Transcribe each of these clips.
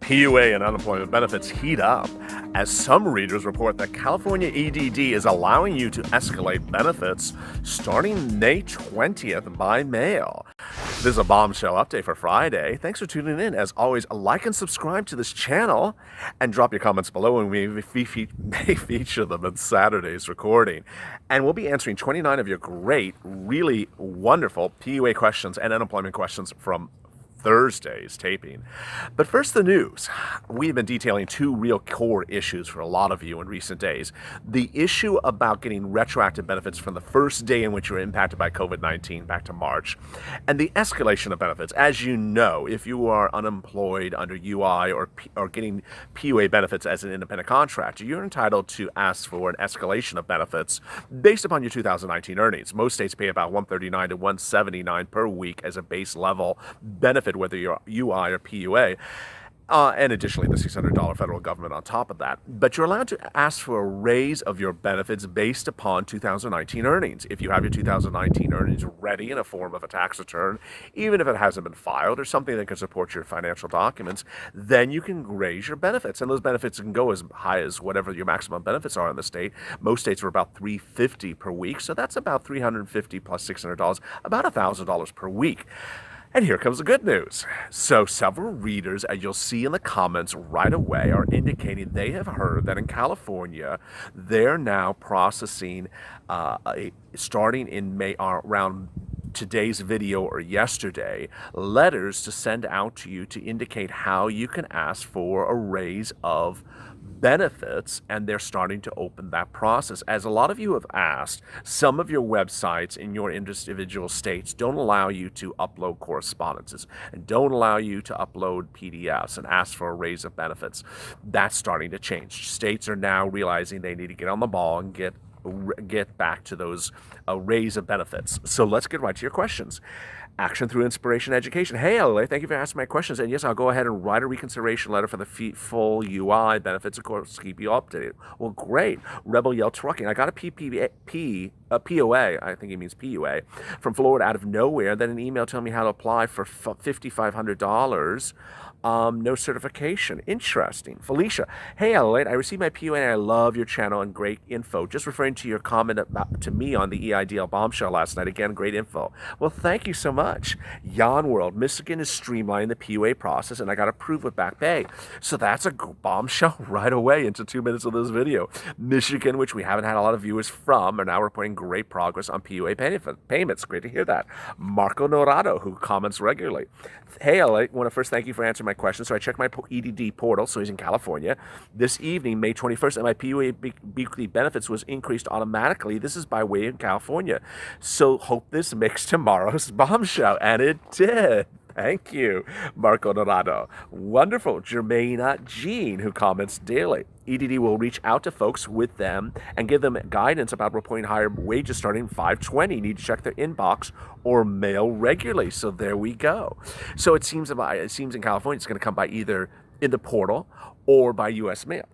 PUA and unemployment benefits heat up as some readers report that California EDD is allowing you to escalate benefits starting May 20th by mail. This is a bombshell update for Friday. Thanks for tuning in. As always, like and subscribe to this channel and drop your comments below, and we may feature them in Saturday's recording. And we'll be answering 29 of your great, really wonderful PUA questions and unemployment questions from Thursday's taping. But first, the news. We've been detailing two real core issues for a lot of you in recent days. The issue about getting retroactive benefits from the first day in which you were impacted by COVID-19 back to March, and the escalation of benefits. As you know, if you are unemployed under UI or getting PUA benefits as an independent contractor, you're entitled to ask for an escalation of benefits based upon your 2019 earnings. Most states pay about $139 to $179 per week as a base level benefit, whether you're UI or PUA, and additionally the $600 federal government on top of that. But you're allowed to ask for a raise of your benefits based upon 2019 earnings. If you have your 2019 earnings ready in a form of a tax return, even if it hasn't been filed, or something that can support your financial documents, then you can raise your benefits. And those benefits can go as high as whatever your maximum benefits are in the state. Most states are about $350 per week, so that's about $350 plus $600, about $1,000 per week. And here comes the good news. So several readers, as you'll see in the comments right away, are indicating they have heard that in California, they're now processing, starting in May, around today's video or yesterday, letters to send out to you to indicate how you can ask for a raise of benefits, and they're starting to open that process. As a lot of you have asked, some of your websites in your individual states don't allow you to upload correspondences and don't allow you to upload PDFs and ask for a raise of benefits. That's starting to change. States are now realizing they need to get on the ball and get back to those raise of benefits. So let's get right to your questions. Action through inspiration education. Hey, LALATE, thank you for asking my questions. And yes, I'll go ahead and write a reconsideration letter for the full UI benefits, of course, keep you updated. Well, great. Rebel Yell Trucking. I got a POA, I think he means PUA, from Florida out of nowhere. Then an email telling me how to apply for $5,500. No certification. Interesting. Felicia. Hey, LALATE, I received my PUA and I love your channel and great info. Just referring to your comment to me on the EIDL bombshell last night. Again, great info. Well, thank you so much. Yon World. Michigan is streamlining the PUA process and I got approved with Back Bay. So that's a bombshell right away into 2 minutes of this video. Michigan, which we haven't had a lot of viewers from, are now reporting great progress on PUA payments. Great to hear that. Marco Norado, who comments regularly. Hey, LALATE, I want to first thank you for answering my question. So I checked my EDD portal, so he's in California, this evening, May 21st, and my PUA weekly benefits was increased automatically. This is by way of California. So hope this makes tomorrow's bombshell. And it did. Thank you, Marco Dorado. Wonderful. Jermaine Jean, who comments daily. EDD will reach out to folks with them and give them guidance about reporting higher wages starting 5/20. Need to check their inbox or mail regularly. So there we go. So it seems in California it's going to come by either in the portal or by U.S. mail.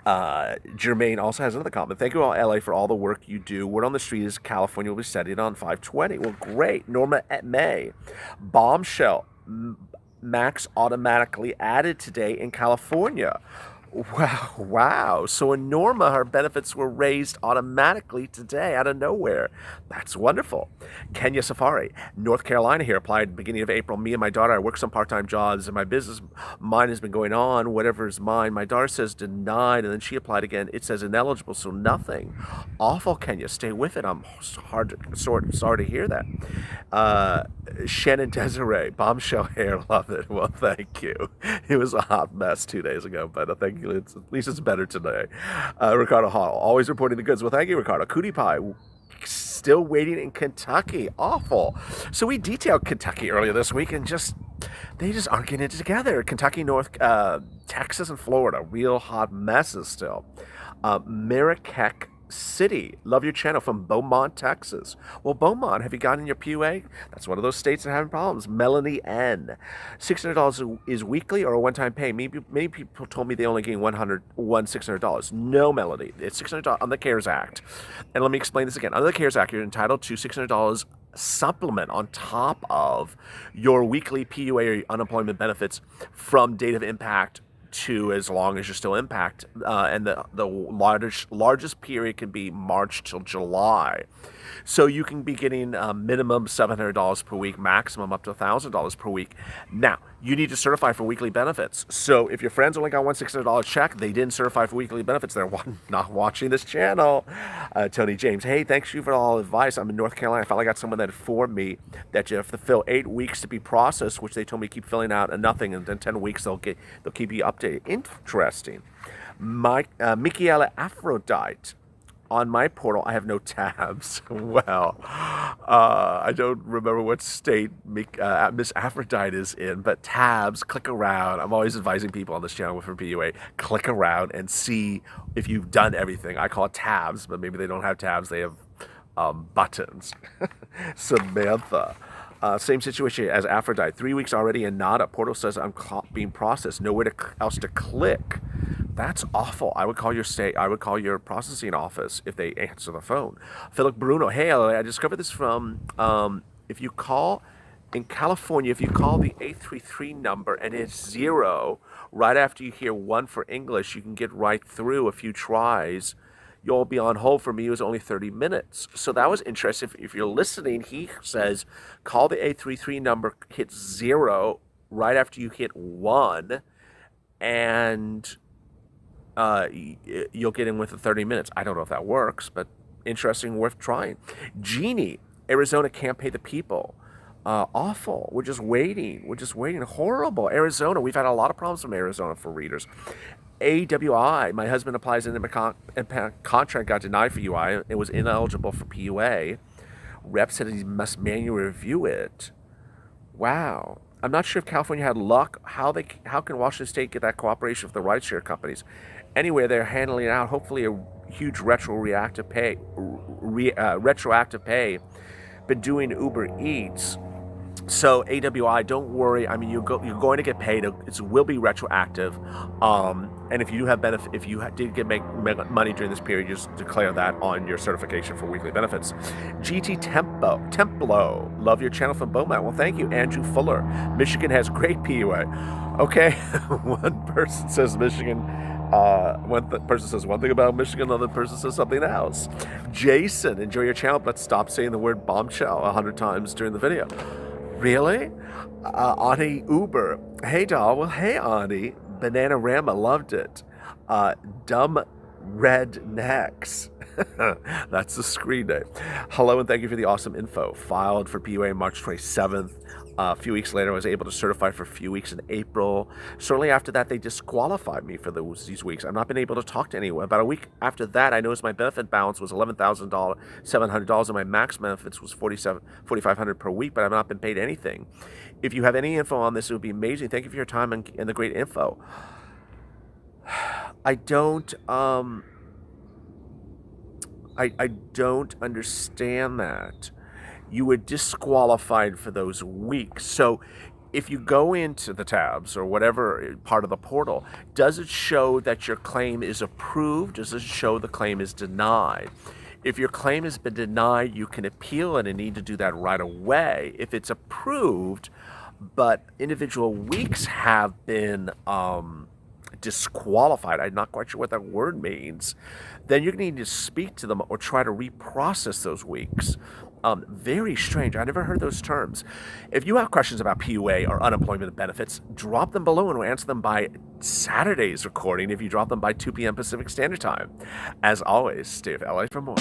Jermaine also has another comment. Thank you all, LA, for all the work you do. Word on the street is California will be studied on 5/20. Well, great. Norma at May. Bombshell. Max automatically added today in California. Wow. So in Norma, her benefits were raised automatically today out of nowhere. That's wonderful. Kenya Safari, North Carolina here, applied beginning of April. Me and my daughter, I work some part-time jobs in my business. Mine has been going on, whatever is mine. My daughter says denied, and then she applied again. It says ineligible, so nothing. Awful, Kenya. Stay with it. I'm sorry to hear that. Shannon Desiree, bombshell hair, love it. Well, thank you. It was a hot mess 2 days ago, but I think at least it's better today. Ricardo Hall, always reporting the goods. Well, thank you, Ricardo. Cootie Pie, still waiting in Kentucky. Awful. So we detailed Kentucky earlier this week, and they just aren't getting it together. Kentucky, Texas, and Florida, real hot messes still. Marrakech City, love your channel from Beaumont, Texas. Well, Beaumont, have you gotten your PUA? That's one of those states that are having problems. Melanie N. $600 is weekly or a one-time pay? Many people told me they only gain $600. No, Melanie. It's $600 on the CARES Act. And let me explain this again. Under the CARES Act, you're entitled to $600 supplement on top of your weekly PUA or unemployment benefits from date of impact to as long as you're still impact, and the largest period can be March till July. So you can be getting minimum $700 per week, maximum up to $1,000 per week. Now, you need to certify for weekly benefits. So if your friends only got one $600 check, they didn't certify for weekly benefits, they're not watching this channel. Tony James, hey, thanks you for all the advice. I'm in North Carolina. I finally got someone that informed me that you have to fill 8 weeks to be processed, which they told me keep filling out and nothing, and then 10 weeks they'll keep you updated. Interesting. Michaela Aphrodite. On my portal, I have no tabs. Well, I don't remember what state Miss Aphrodite is in, but tabs, click around. I'm always advising people on this channel for PUA, click around and see if you've done everything. I call it tabs, but maybe they don't have tabs. They have buttons. Samantha. Same situation as Aphrodite. 3 weeks already and nada. Portal says I'm being processed. Nowhere else to click. That's awful. I would call your processing office if they answer the phone. Philip Bruno, hey, I discovered this from, if you call in California, if you call the 833 number and it's 0, right after you hear 1 for English, you can get right through a few tries. You'll be on hold. For me, it was only 30 minutes. So that was interesting. If you're listening, he says, call the 833 number, hit 0 right after you hit 1, and you'll get in within 30 minutes. I don't know if that works, but interesting, worth trying. Jeannie, Arizona can't pay the people. Awful. We're just waiting. Horrible. Arizona. We've had a lot of problems from Arizona for readers. AWI. My husband applies in the contract, got denied for UI. It was ineligible for PUA. Rep said he must manually review it. Wow. I'm not sure if California had luck. How can Washington State get that cooperation with the rideshare companies? Anyway, they're handling it out. Hopefully, a huge retroactive pay. Been doing Uber Eats. So AWI, don't worry. I mean, you're going to get paid. It will be retroactive. And if you do have did make money during this period, just declare that on your certification for weekly benefits. GT Templo, love your channel from Beaumont. Well, thank you, Andrew Fuller. Michigan has great PUA. Okay, one person says Michigan. One person says one thing about Michigan, another person says something else. Jason, enjoy your channel, but stop saying the word bombshell 100 times during the video. Really? Ani Uber. Hey, doll. Well, hey, Ani. Bananarama loved it. Dumb Rednecks. That's the screen name. Hello, and thank you for the awesome info. Filed for PUA March 27th. A few weeks later, I was able to certify for a few weeks in April. Shortly after that, they disqualified me for these weeks. I've not been able to talk to anyone. About a week after that, I noticed my benefit balance was $11,700, and my max benefits was $4,500 per week, but I've not been paid anything. If you have any info on this, it would be amazing. Thank you for your time and the great info. I don't understand that. You were disqualified for those weeks. So if you go into the tabs or whatever part of the portal, does it show that your claim is approved? Does it show the claim is denied? If your claim has been denied, you can appeal it and need to do that right away. If it's approved, but individual weeks have been disqualified, I'm not quite sure what that word means, then you're going to need to speak to them or try to reprocess those weeks. Very strange. I never heard those terms. If you have questions about PUA or unemployment benefits, drop them below and we'll answer them by Saturday's recording if you drop them by 2 p.m. Pacific Standard Time. As always, stay with LA for more.